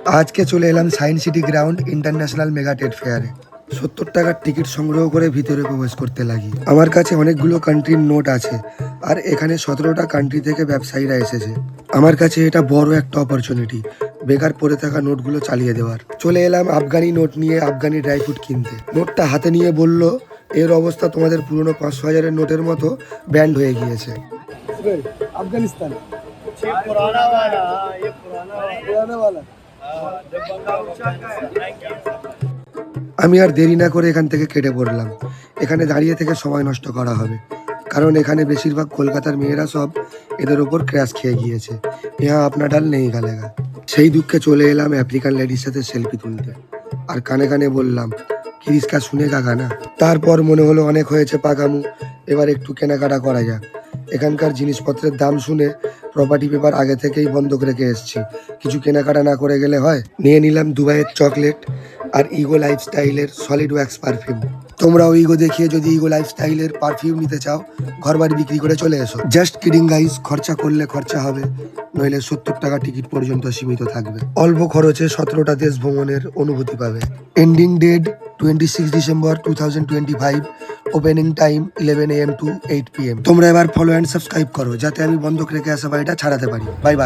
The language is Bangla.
আজকে চলে এলাম science city ground international mega trade ফেয়ারে। 70 টাকার টিকিট সংগ্রহ করে ভিতরে প্রবেশ করতে লাগি। আমার কাছে অনেকগুলো কান্ট্রির নোট আছে, আর এখানে 17টা কান্ট্রি থেকে ব্যবসায়ীরা এসেছে। আমার কাছে এটা বড় একটা অপরচুনিটি, বেকার পড়ে থাকা নোটগুলো চালিয়ে দেওয়ার। চলে এলাম আফগানি নোট নিয়ে আফগানি ড্রাই ফ্রুট কিনতে। নোটটা হাতে নিয়ে বলল, এর অবস্থা তোমাদের পুরনো 500,000-এর নোটের মতো ব্যান্ড হয়ে গিয়েছে। अफगानिस्तान ये पुराना वाला ये पुराना वाला আমি আর দেরি না করে এখান থেকে কেটে পড়লাম। এখানে দাঁড়িয়ে থেকে সময় নষ্ট করা হবে, কারণ এখানে বেশিরভাগ কলকাতার মেয়েরা সব এদের ওপর ক্র্যাশ খেয়ে গিয়েছে। ইহা আপনা ডাল নেই গালেগা। সেই দুঃখে চলে এলাম আফ্রিকান লেডির সাথে সেলফি তুলতে, আর কানে কানে বললাম, কিরিসকা শুনে কাকা না। তারপর মনে হলো অনেক হয়েছে পাকামু, এবার একটু কেনাকাটা করা যাক। এখানকার জিনিসপত্রের দাম শুনে প্রপার্টি পেপার আগে থেকেই বন্ধক রেখে এসেছি, কিছু কেনাকাটা না করে গেলে হয়। নিয়ে নিলাম দুবাইয়ের চকলেট আর ইগো লাইফস্টাইলের সলিড ওয়্যাক্স পারফিউম। তোমরাও ইগো দেখিয়ে যদি ইগো লাইফস্টাইলের পারফিউম নিতে চাও, ঘর বাড়ি বিক্রি করে চলে এসো। জাস্ট কিডিং গাইস, খরচা করলে খরচা হবে, নইলে 70 টাকা টিকিট পর্যন্ত সীমিত থাকবে। অল্প খরচে 17টা দেশ ভ্রমণের অনুভূতি পাবে। Ending date 26 December 2025। Opening time 11 AM to 8 PM। তোমরা এবার ফলো অ্যান্ড সাবস্ক্রাইব করো, যাতে আমি বন্ধক রেখে আসা বাড়িটা ছাড়াতে পারি। Bye bye.